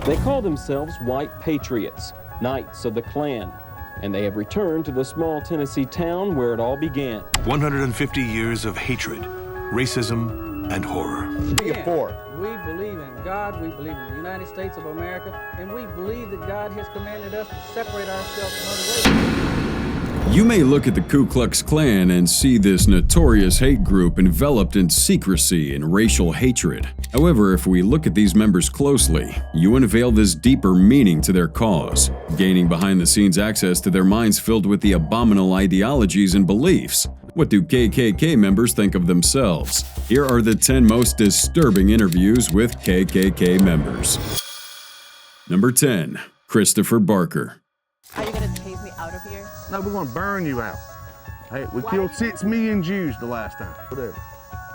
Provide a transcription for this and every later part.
They call themselves white patriots, knights of the Klan, and they have returned to the small Tennessee town where it all began. 150 years of hatred, racism, and horror. We believe in God, we believe in the United States of America, and we believe that God has commanded us to separate ourselves from other races. You may look at the Ku Klux Klan and see this notorious hate group enveloped in secrecy and racial hatred. However, if we look at these members closely, you unveil this deeper meaning to their cause, gaining behind-the-scenes access to their minds filled with the abominable ideologies and beliefs. What do KKK members think of themselves? Here are the 10 most disturbing interviews with KKK members. Number 10. Christopher Barker. Are you going to tase me out of here? No, we're gonna burn you out. Hey, we killed 6 million Jews the last time. Whatever.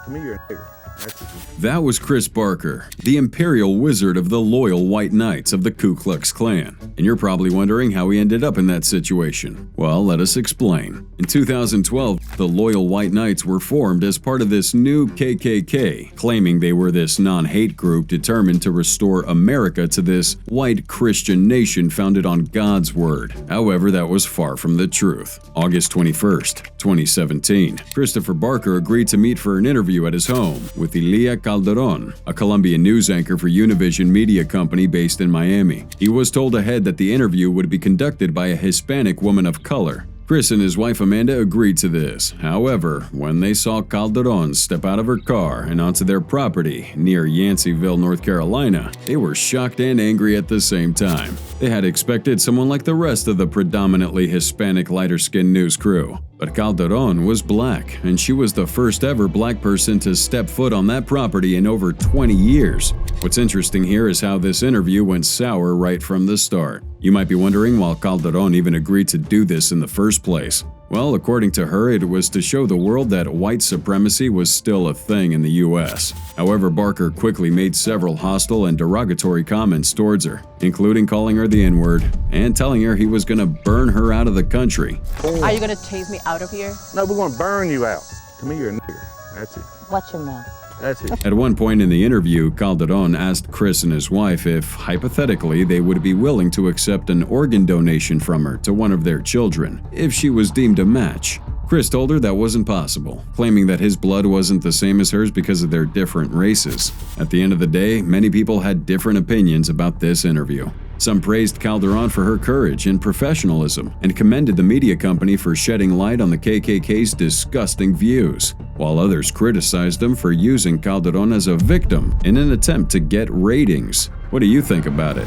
To me, you're a nigger. That's it. That was Chris Barker, the Imperial Wizard of the Loyal White Knights of the Ku Klux Klan. And you're probably wondering how he ended up in that situation. Well, let us explain. In 2012, the Loyal White Knights were formed as part of this new KKK, claiming they were this non-hate group determined to restore America to this white Christian nation founded on God's Word. However, that was far from the truth. August 21st, 2017, Christopher Barker agreed to meet for an interview at his home with Elia Calderon, a Colombian news anchor for Univision Media Company based in Miami. He was told ahead that the interview would be conducted by a Hispanic woman of color. Chris and his wife Amanda agreed to this. However, when they saw Calderon step out of her car and onto their property near Yanceyville, North Carolina, they were shocked and angry at the same time. They had expected someone like the rest of the predominantly Hispanic lighter-skinned news crew. But Calderon was black, and she was the first ever black person to step foot on that property in over 20 years. What's interesting here is how this interview went sour right from the start. You might be wondering why Calderon even agreed to do this in the first place. Well, according to her, it was to show the world that white supremacy was still a thing in the US. However, Barker quickly made several hostile and derogatory comments towards her, including calling her the N-word and telling her he was going to burn her out of the country. Are you going to tase me out of here? No, we're gonna burn you out. To me, you're a nigger. That's it. Watch your mouth. That's it. At one point in the interview, Calderon asked Chris and his wife if, hypothetically, they would be willing to accept an organ donation from her to one of their children, if she was deemed a match. Chris told her that wasn't possible, claiming that his blood wasn't the same as hers because of their different races. At the end of the day, many people had different opinions about this interview. Some praised Calderon for her courage and professionalism and commended the media company for shedding light on the KKK's disgusting views, while others criticized them for using Calderon as a victim in an attempt to get ratings. What do you think about it?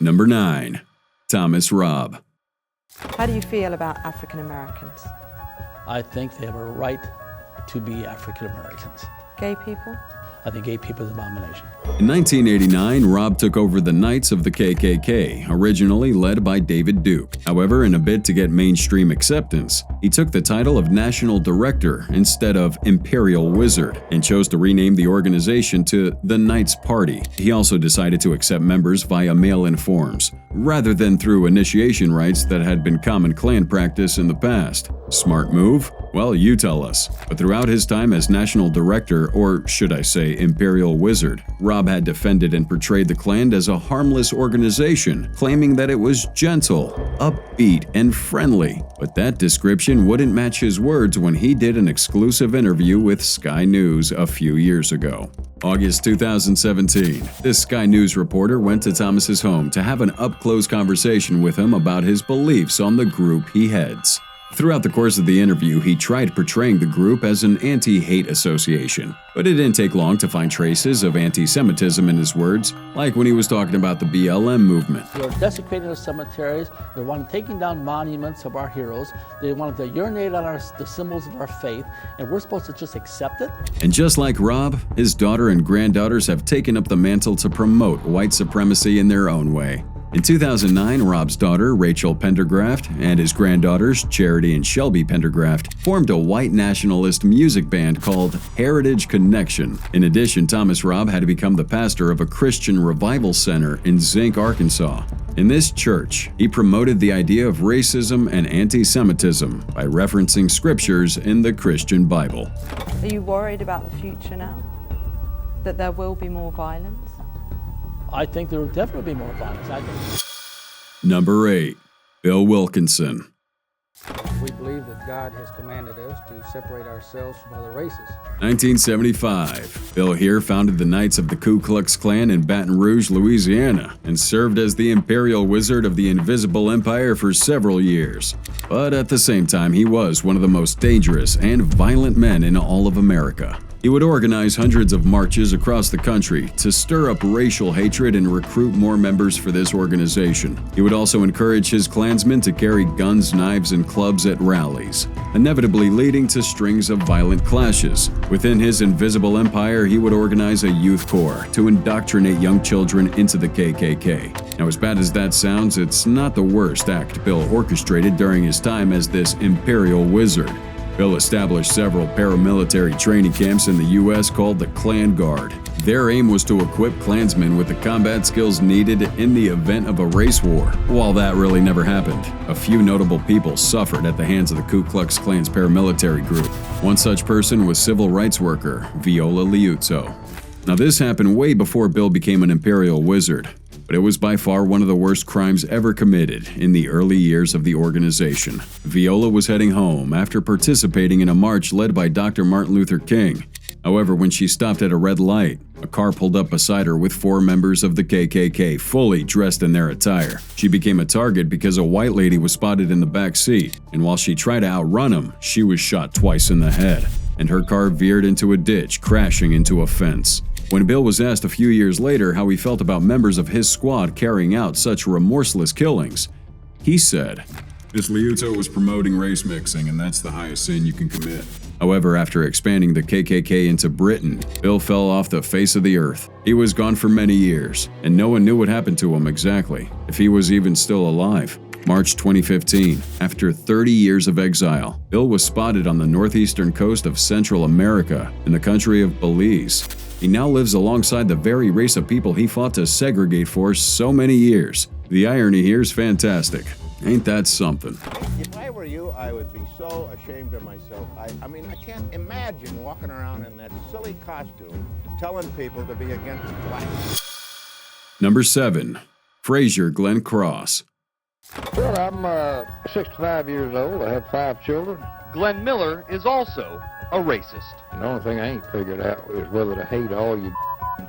Number 9. Thomas Robb. How do you feel about African Americans? I think they have a right to be African Americans. Gay people? I think gay people is an abomination. In 1989, Robb took over the Knights of the KKK, originally led by David Duke. However, in a bid to get mainstream acceptance, he took the title of National Director instead of Imperial Wizard and chose to rename the organization to the Knights Party. He also decided to accept members via mail-in forms, rather than through initiation rites that had been common Klan practice in the past. Smart move? Well, you tell us. But throughout his time as National Director, or should I say Imperial Wizard, Robb had defended and portrayed the Klan as a harmless organization, claiming that it was gentle, upbeat, and friendly. But that description wouldn't match his words when he did an exclusive interview with Sky News a few years ago. August 2017, this Sky News reporter went to Thomas's home to have an up-close conversation with him about his beliefs on the group he heads. Throughout the course of the interview, he tried portraying the group as an anti-hate association, but it didn't take long to find traces of anti-Semitism in his words, like when he was talking about the BLM movement. They're desecrating our cemeteries, they're taking down monuments of our heroes, they wanted to urinate on the symbols of our faith, and we're supposed to just accept it? And just like Robb, his daughter and granddaughters have taken up the mantle to promote white supremacy in their own way. In 2009, Robb's daughter, Rachel Pendergraft, and his granddaughters, Charity and Shelby Pendergraft, formed a white nationalist music band called Heritage Connection. In addition, Thomas Robb had to become the pastor of a Christian revival center in Zinc, Arkansas. In this church, he promoted the idea of racism and anti-Semitism by referencing scriptures in the Christian Bible. Are you worried about the future now? That there will be more violence? I think there will definitely be more violence. I think. Number 8. Bill Wilkinson. We believe that God has commanded us to separate ourselves from other races. 1975. Bill here founded the Knights of the Ku Klux Klan in Baton Rouge, Louisiana, and served as the Imperial Wizard of the Invisible Empire for several years. But at the same time, he was one of the most dangerous and violent men in all of America. He would organize hundreds of marches across the country to stir up racial hatred and recruit more members for this organization. He would also encourage his Klansmen to carry guns, knives, and clubs at rallies, inevitably leading to strings of violent clashes. Within his invisible empire, he would organize a youth corps to indoctrinate young children into the KKK. Now, as bad as that sounds, it's not the worst act Bill orchestrated during his time as this Imperial Wizard. Bill established several paramilitary training camps in the U.S. called the Klan Guard. Their aim was to equip Klansmen with the combat skills needed in the event of a race war. While that really never happened, a few notable people suffered at the hands of the Ku Klux Klan's paramilitary group. One such person was civil rights worker Viola Liuzzo. Now, this happened way before Bill became an Imperial Wizard, but it was by far one of the worst crimes ever committed in the early years of the organization. Viola was heading home after participating in a march led by Dr. Martin Luther King. However, when she stopped at a red light, a car pulled up beside her with 4 members of the KKK fully dressed in their attire. She became a target because a white lady was spotted in the back seat, and while she tried to outrun him, she was shot twice in the head, and her car veered into a ditch, crashing into a fence. When Bill was asked a few years later how he felt about members of his squad carrying out such remorseless killings, he said, "Miss Liuzzo was promoting race mixing, and that's the highest sin you can commit." However, after expanding the KKK into Britain, Bill fell off the face of the earth. He was gone for many years, and no one knew what happened to him exactly, if he was even still alive. March 2015, after 30 years of exile, Bill was spotted on the northeastern coast of Central America in the country of Belize. He now lives alongside the very race of people he fought to segregate for so many years. The irony here is fantastic. Ain't that something? If I were you, I would be so ashamed of myself. I mean, I can't imagine walking around in that silly costume telling people to be against blacks. Number 7. Frazier Glenn Cross. Well, I'm 65 years old. I have 5 children. Glenn Miller is also a racist. And the only thing I ain't figured out is whether to hate all you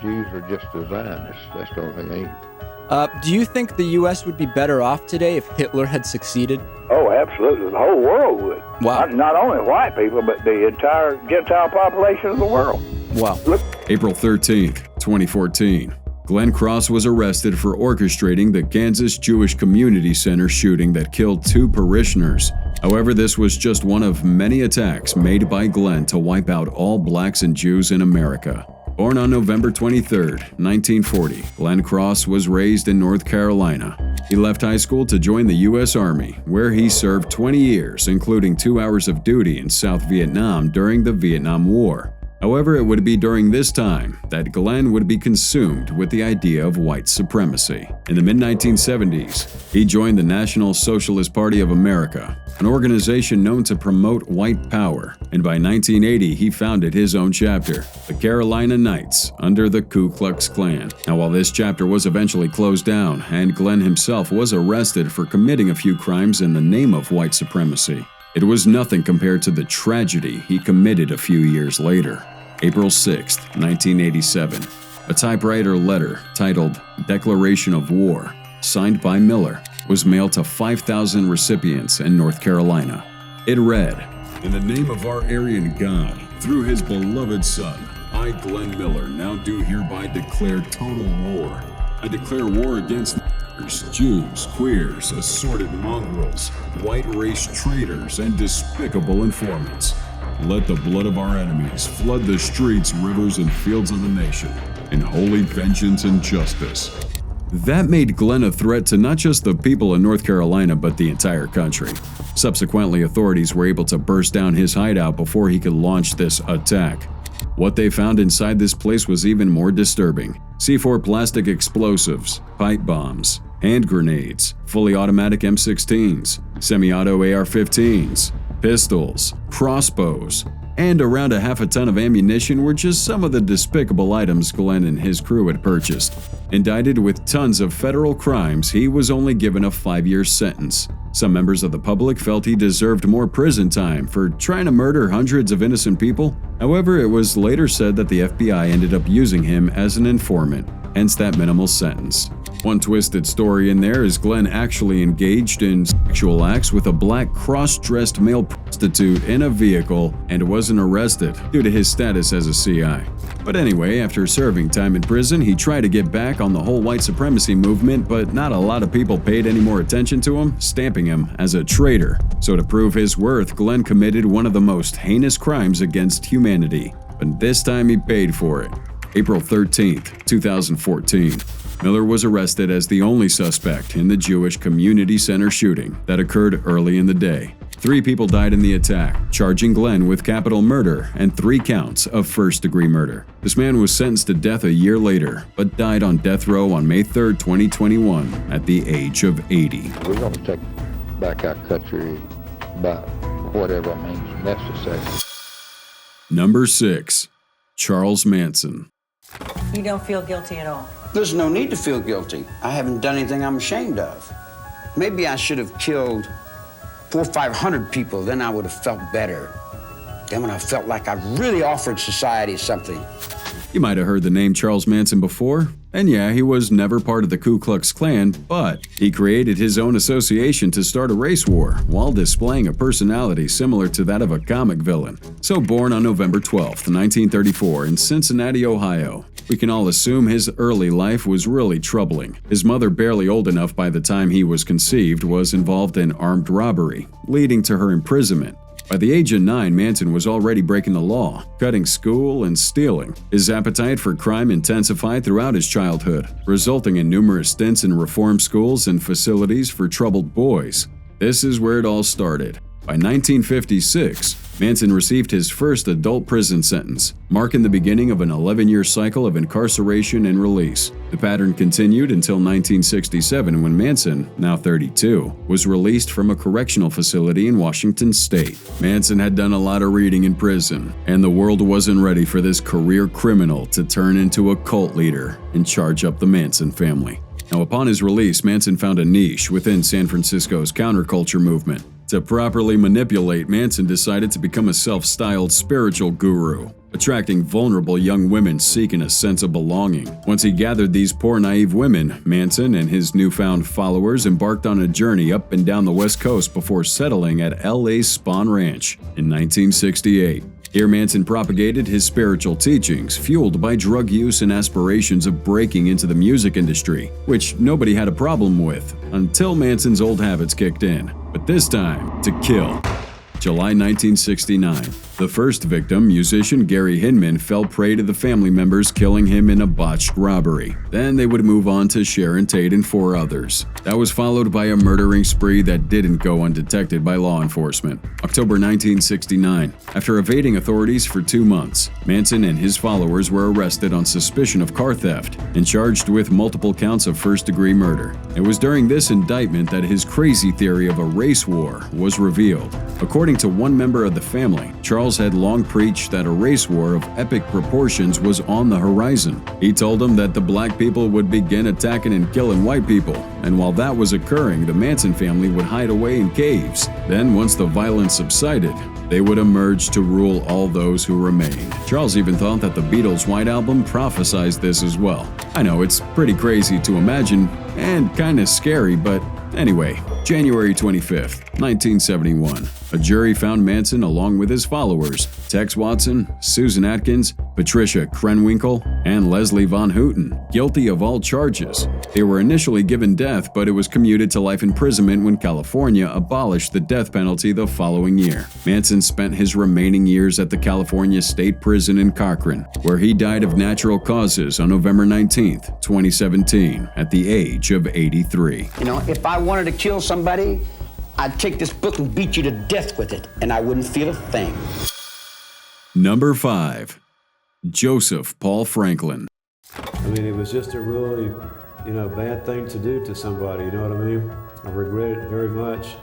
Jews or just the Zionists. That's the only thing I ain't. Do you think the U.S. would be better off today if Hitler had succeeded? Oh, absolutely. The whole world would. Wow. Not only white people, but the entire Gentile population of the world. Wow. Look. April 13th, 2014. Glenn Cross was arrested for orchestrating the Kansas Jewish Community Center shooting that killed 2 parishioners. However, this was just one of many attacks made by Glenn to wipe out all blacks and Jews in America. Born on November 23, 1940, Glenn Cross was raised in North Carolina. He left high school to join the U.S. Army, where he served 20 years, including 2 hours of duty in South Vietnam during the Vietnam War. However, it would be during this time that Glenn would be consumed with the idea of white supremacy. In the mid-1970s, he joined the National Socialist Party of America, an organization known to promote white power, and by 1980 he founded his own chapter, the Carolina Knights, under the Ku Klux Klan. Now, while this chapter was eventually closed down, and Glenn himself was arrested for committing a few crimes in the name of white supremacy, it was nothing compared to the tragedy he committed a few years later. April 6, 1987. A typewriter letter titled Declaration of War, signed by Miller, was mailed to 5,000 recipients in North Carolina. It read, "In the name of our Aryan God, through his beloved Son, I, Glenn Miller, now do hereby declare total war. I declare war against Jews, queers, assorted mongrels, white race traitors, and despicable informants. Let the blood of our enemies flood the streets, rivers, and fields of the nation in holy vengeance and justice." That made Glenn a threat to not just the people in North Carolina, but the entire country. Subsequently, authorities were able to burst down his hideout before he could launch this attack. What they found inside this place was even more disturbing. C4 plastic explosives, pipe bombs, hand grenades, fully automatic M16s, semi-auto AR-15s, pistols, crossbows, and around a half a ton of ammunition were just some of the despicable items Glenn and his crew had purchased. Indicted with tons of federal crimes, he was only given a 5-year sentence. Some members of the public felt he deserved more prison time for trying to murder hundreds of innocent people. However, it was later said that the FBI ended up using him as an informant, hence that minimal sentence. One twisted story in there is Glenn actually engaged in sexual acts with a black cross-dressed male prostitute in a vehicle and wasn't arrested due to his status as a CI. But anyway, after serving time in prison, he tried to get back on the whole white supremacy movement, but not a lot of people paid any more attention to him, stamping him as a traitor. So to prove his worth, Glenn committed one of the most heinous crimes against humanity. But this time he paid for it. April 13, 2014. Miller was arrested as the only suspect in the Jewish Community Center shooting that occurred early in the day. 3 people died in the attack, charging Glenn with capital murder and 3 counts of first-degree murder. This man was sentenced to death a year later, but died on death row on May 3, 2021, at the age of 80. We're going to take back our country by whatever means necessary. Number 6. Charles Manson. You don't feel guilty at all? There's no need to feel guilty. I haven't done anything I'm ashamed of. Maybe I should have killed 400 or 500 people, then I would have felt better. Then when I felt like I really offered society something. You might have heard the name Charles Manson before, and yeah, he was never part of the Ku Klux Klan, but he created his own association to start a race war while displaying a personality similar to that of a comic villain. So born on November 12, 1934 in Cincinnati, Ohio, we can all assume his early life was really troubling. His mother, barely old enough by the time he was conceived, was involved in armed robbery, leading to her imprisonment. By the age of 9, Manson was already breaking the law, cutting school, and stealing. His appetite for crime intensified throughout his childhood, resulting in numerous stints in reform schools and facilities for troubled boys. This is where it all started. By 1956, Manson received his first adult prison sentence, marking the beginning of an 11-year cycle of incarceration and release. The pattern continued until 1967 when Manson, now 32, was released from a correctional facility in Washington state. Manson had done a lot of reading in prison, and the world wasn't ready for this career criminal to turn into a cult leader and charge up the Manson family. Now, upon his release, Manson found a niche within San Francisco's counterculture movement. To properly manipulate, Manson decided to become a self-styled spiritual guru, attracting vulnerable young women seeking a sense of belonging. Once he gathered these poor naive women, Manson and his newfound followers embarked on a journey up and down the West Coast before settling at LA's Spahn Ranch in 1968. Here, Manson propagated his spiritual teachings, fueled by drug use and aspirations of breaking into the music industry, which nobody had a problem with, until Manson's old habits kicked in. But this time, to kill. July 1969. The first victim, musician Gary Hinman, fell prey to the family members, killing him in a botched robbery. Then they would move on to Sharon Tate and 4 others. That was followed by a murdering spree that didn't go undetected by law enforcement. October 1969. After evading authorities for 2 months, Manson and his followers were arrested on suspicion of car theft and charged with multiple counts of first-degree murder. It was during this indictment that his crazy theory of a race war was revealed. According to one member of the family, Charles had long preached that a race war of epic proportions was on the horizon. He told them that the black people would begin attacking and killing white people, and while that was occurring, the Manson family would hide away in caves. Then, once the violence subsided, they would emerge to rule all those who remained. Charles even thought that the Beatles' White Album prophesied this as well. I know, it's pretty crazy to imagine, and kinda scary, but anyway, January 25th, 1971. A jury found Manson along with his followers, Tex Watson, Susan Atkins, Patricia Krenwinkel, and Leslie Von Houten, guilty of all charges. They were initially given death, but it was commuted to life imprisonment when California abolished the death penalty the following year. Manson spent his remaining years at the California State Prison in Cochran, where he died of natural causes on November 19th, 2017, at the age of 83. You know, if I wanted to kill somebody, I'd take this book and beat you to death with it, and I wouldn't feel a thing. Number 5. Joseph Paul Franklin. I mean, it was just a really, bad thing to do to somebody, you know what I mean? I regret it very much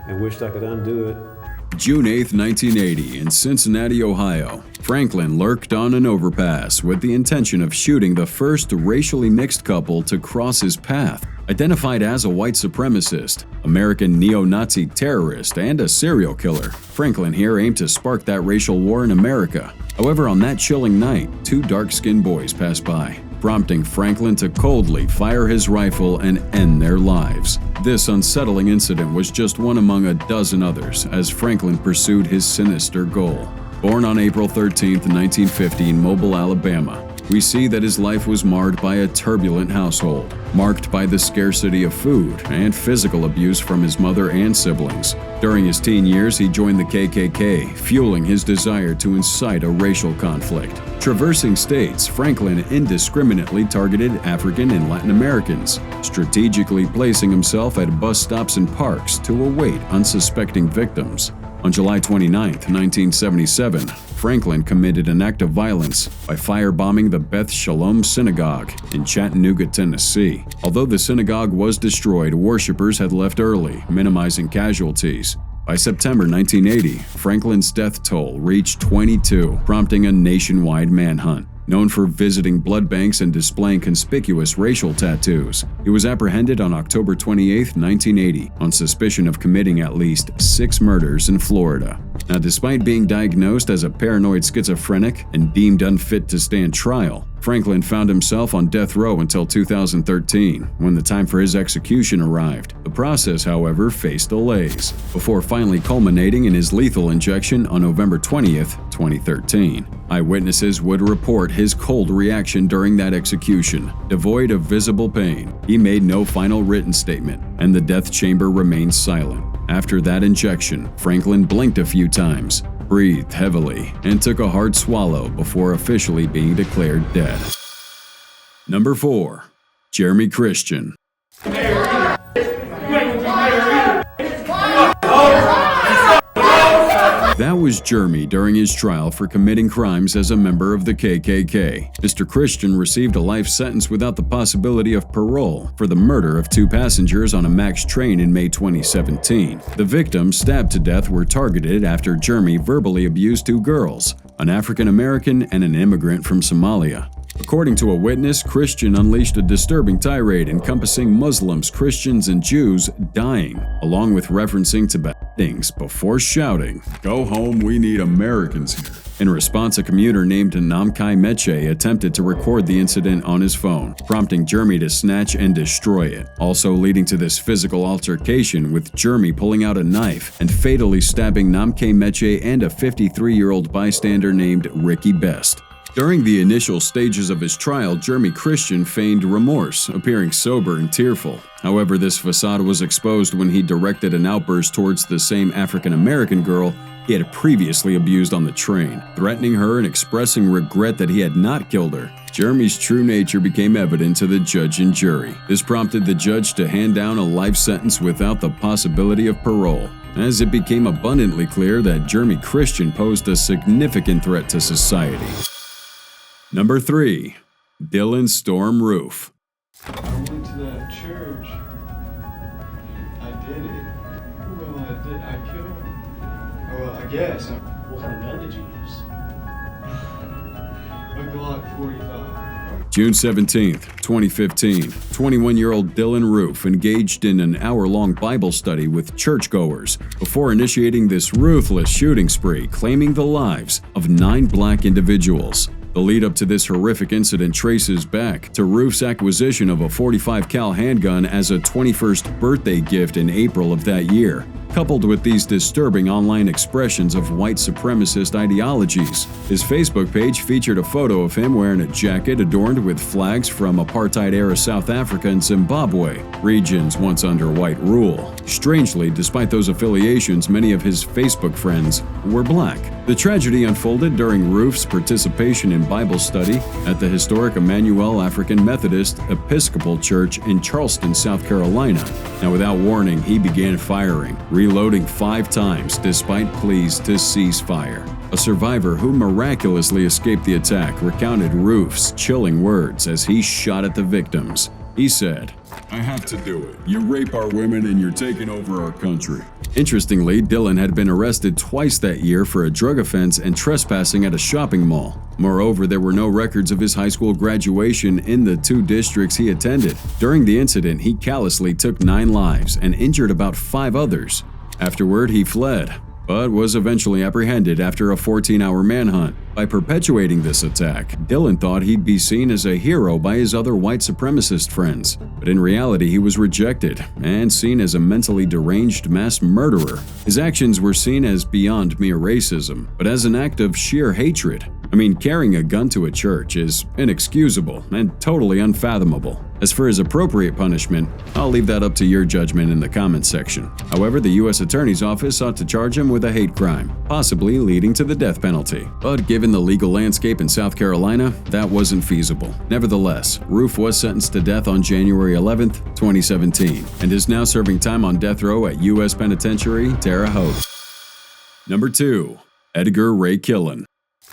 and wished I could undo it. June 8, 1980, in Cincinnati, Ohio, Franklin lurked on an overpass with the intention of shooting the first racially mixed couple to cross his path. Identified as a white supremacist, American neo-Nazi terrorist, and a serial killer, Franklin here aimed to spark that racial war in America. However, on that chilling night, two dark-skinned boys passed by, prompting Franklin to coldly fire his rifle and end their lives. This unsettling incident was just one among a dozen others as Franklin pursued his sinister goal. Born on April 13, 1950 in Mobile, Alabama, we see that his life was marred by a turbulent household, marked by the scarcity of food and physical abuse from his mother and siblings. During his teen years, he joined the KKK, fueling his desire to incite a racial conflict. Traversing states, Franklin indiscriminately targeted African and Latin Americans, strategically placing himself at bus stops and parks to await unsuspecting victims. On July 29, 1977, Franklin committed an act of violence by firebombing the Beth Shalom Synagogue in Chattanooga, Tennessee. Although the synagogue was destroyed, worshippers had left early, minimizing casualties. By September 1980, Franklin's death toll reached 22, prompting a nationwide manhunt. Known for visiting blood banks and displaying conspicuous racial tattoos, he was apprehended on October 28, 1980, on suspicion of committing at least 6 murders in Florida. Now, despite being diagnosed as a paranoid schizophrenic and deemed unfit to stand trial, Franklin found himself on death row until 2013, when the time for his execution arrived. The process, however, faced delays, before finally culminating in his lethal injection on November 20th, 2013. Eyewitnesses would report his cold reaction during that execution, devoid of visible pain. He made no final written statement, and the death chamber remained silent. After that injection, Franklin blinked a few times, breathed heavily, and took a hard swallow before officially being declared dead. Number 4. Jeremy Christian. That was Jeremy during his trial for committing crimes as a member of the KKK. Mr. Christian received a life sentence without the possibility of parole for the murder of 2 passengers on a MAX train in May 2017. The victims, stabbed to death, were targeted after Jeremy verbally abused 2 girls, an African American and an immigrant from Somalia. According to a witness, Christian unleashed a disturbing tirade encompassing Muslims, Christians, and Jews dying, along with referencing to beheadings before shouting, "Go home, we need Americans here." In response, a commuter named Namkai Meche attempted to record the incident on his phone, prompting Jeremy to snatch and destroy it, also leading to this physical altercation with Jeremy pulling out a knife and fatally stabbing Namkai Meche and a 53-year-old bystander named Ricky Best. During the initial stages of his trial, Jeremy Christian feigned remorse, appearing sober and tearful. However, this facade was exposed when he directed an outburst towards the same African-American girl he had previously abused on the train, threatening her and expressing regret that he had not killed her. Jeremy's true nature became evident to the judge and jury. This prompted the judge to hand down a life sentence without the possibility of parole, as it became abundantly clear that Jeremy Christian posed a significant threat to society. Number 3. Dylan Storm Roof. I went to that church. I did it. Well, I killed him. Well, I guess. What kind of gun did you use? A Glock 45. June 17, 2015, 21-year-old Dylan Roof engaged in an hour-long Bible study with churchgoers before initiating this ruthless shooting spree, claiming the lives of 9 black individuals. The lead-up to this horrific incident traces back to Roof's acquisition of a .45 cal handgun as a 21st birthday gift in April of that year. Coupled with these disturbing online expressions of white supremacist ideologies, his Facebook page featured a photo of him wearing a jacket adorned with flags from apartheid-era South Africa and Zimbabwe, regions once under white rule. Strangely, despite those affiliations, many of his Facebook friends were black. The tragedy unfolded during Roof's participation in Bible study at the historic Emmanuel African Methodist Episcopal Church in Charleston, South Carolina. Now, without warning, he began firing, reloading 5 times despite pleas to cease fire. A survivor who miraculously escaped the attack recounted Roof's chilling words as he shot at the victims. He said, I have to do it. You rape our women and you're taking over our country. Interestingly, Dillon had been arrested twice that year for a drug offense and trespassing at a shopping mall. Moreover, there were no records of his high school graduation in the 2 districts he attended. During the incident, he callously took 9 lives and injured about 5 others. Afterward, he fled, but was eventually apprehended after a 14-hour manhunt. By perpetuating this attack, Dillon thought he'd be seen as a hero by his other white supremacist friends, but in reality he was rejected and seen as a mentally deranged mass murderer. His actions were seen as beyond mere racism, but as an act of sheer hatred. I mean, carrying a gun to a church is inexcusable and totally unfathomable. As for his appropriate punishment, I'll leave that up to your judgment in the comments section. However, the U.S. Attorney's Office sought to charge him with a hate crime, possibly leading to the death penalty. But given the legal landscape in South Carolina, that wasn't feasible. Nevertheless, Roof was sentenced to death on January 11, 2017, and is now serving time on death row at U.S. Penitentiary Terre Haute. Number 2. Edgar Ray Killan.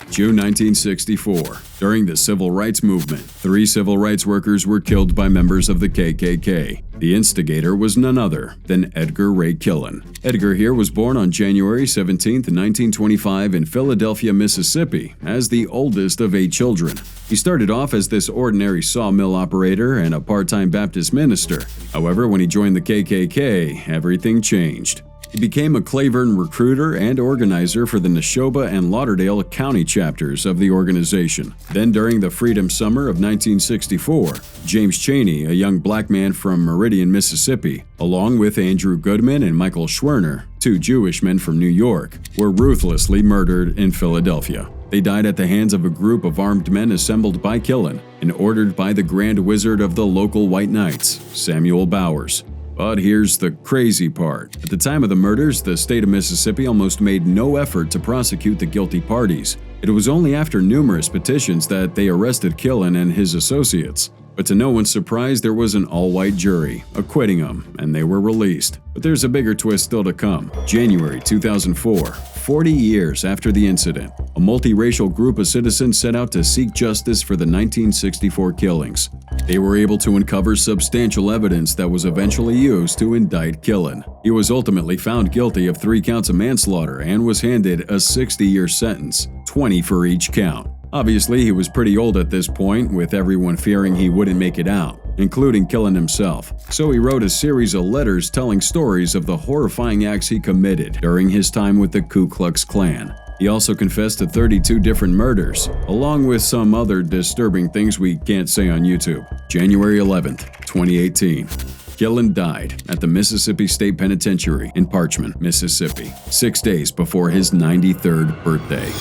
June 1964. During the Civil Rights Movement, 3 civil rights workers were killed by members of the KKK. The instigator was none other than Edgar Ray Killan. Edgar here was born on January 17, 1925 in Philadelphia, Mississippi, as the oldest of 8 children. He started off as this ordinary sawmill operator and a part-time Baptist minister. However, when he joined the KKK, everything changed. He became a Cleveland recruiter and organizer for the Neshoba and Lauderdale County chapters of the organization. Then during the Freedom Summer of 1964, James Chaney, a young black man from Meridian, Mississippi, along with Andrew Goodman and Michael Schwerner, 2 Jewish men from New York, were ruthlessly murdered in Philadelphia. They died at the hands of a group of armed men assembled by Killan and ordered by the Grand Wizard of the local White Knights, Samuel Bowers. But here's the crazy part. At the time of the murders, the state of Mississippi almost made no effort to prosecute the guilty parties. It was only after numerous petitions that they arrested Killan and his associates. But to no one's surprise, there was an all-white jury, acquitting them, and they were released. But there's a bigger twist still to come. January 2004, 40 years after the incident, a multiracial group of citizens set out to seek justice for the 1964 killings. They were able to uncover substantial evidence that was eventually used to indict Killan. He was ultimately found guilty of 3 counts of manslaughter and was handed a 60-year sentence, 20 for each count. Obviously, he was pretty old at this point, with everyone fearing he wouldn't make it out, including Killan himself. So he wrote a series of letters telling stories of the horrifying acts he committed during his time with the Ku Klux Klan. He also confessed to 32 different murders, along with some other disturbing things we can't say on YouTube. January 11, 2018. Killan died at the Mississippi State Penitentiary in Parchman, Mississippi, 6 days before his 93rd birthday.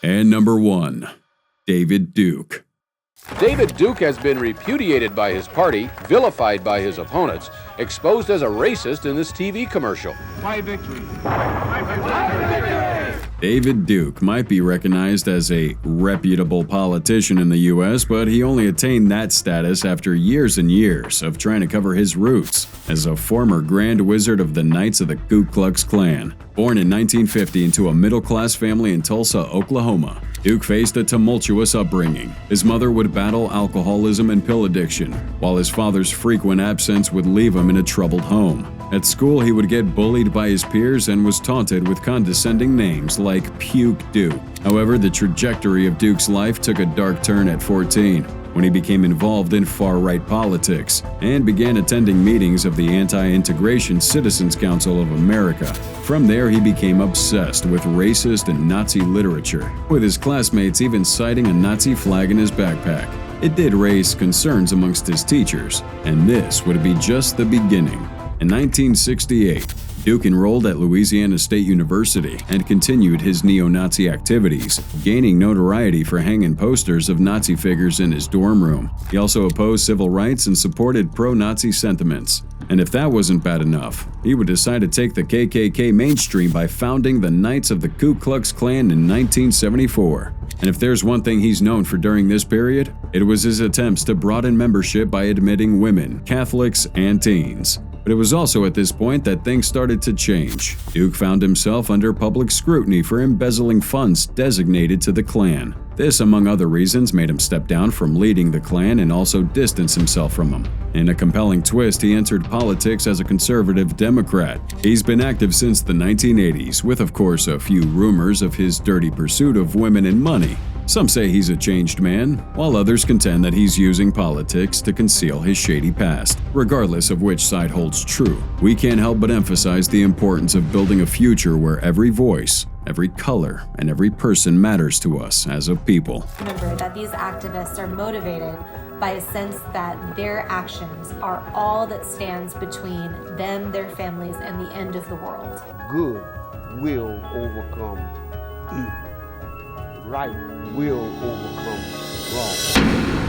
And number 1. David Duke. David Duke has been repudiated by his party, vilified by his opponents, exposed as a racist in this TV commercial. My victory. David Duke might be recognized as a reputable politician in the U.S., but he only attained that status after years and years of trying to cover his roots as a former Grand Wizard of the Knights of the Ku Klux Klan. Born in 1950 into a middle-class family in Tulsa, Oklahoma, Duke faced a tumultuous upbringing. His mother would battle alcoholism and pill addiction, while his father's frequent absence would leave him in a troubled home. At school, he would get bullied by his peers and was taunted with condescending names like Puke Duke. However, the trajectory of Duke's life took a dark turn at 14, when he became involved in far-right politics and began attending meetings of the Anti-Integration Citizens Council of America. From there, he became obsessed with racist and Nazi literature, with his classmates even citing a Nazi flag in his backpack. It did raise concerns amongst his teachers, and this would be just the beginning. In 1968, Duke enrolled at Louisiana State University and continued his neo-Nazi activities, gaining notoriety for hanging posters of Nazi figures in his dorm room. He also opposed civil rights and supported pro-Nazi sentiments. And if that wasn't bad enough, he would decide to take the KKK mainstream by founding the Knights of the Ku Klux Klan in 1974. And if there's one thing he's known for during this period, it was his attempts to broaden membership by admitting women, Catholics, and teens. But it was also at this point that things started to change. Duke found himself under public scrutiny for embezzling funds designated to the Klan. This, among other reasons, made him step down from leading the Klan and also distance himself from them. In a compelling twist, he entered politics as a conservative Democrat. He's been active since the 1980s, with of course a few rumors of his dirty pursuit of women and money. Some say he's a changed man, while others contend that he's using politics to conceal his shady past. Regardless of which side holds true, we can't help but emphasize the importance of building a future where every voice, every color, and every person matters to us as a people. Remember that these activists are motivated by a sense that their actions are all that stands between them, their families, and the end of the world. Good will overcome evil. Right will overcome wrong.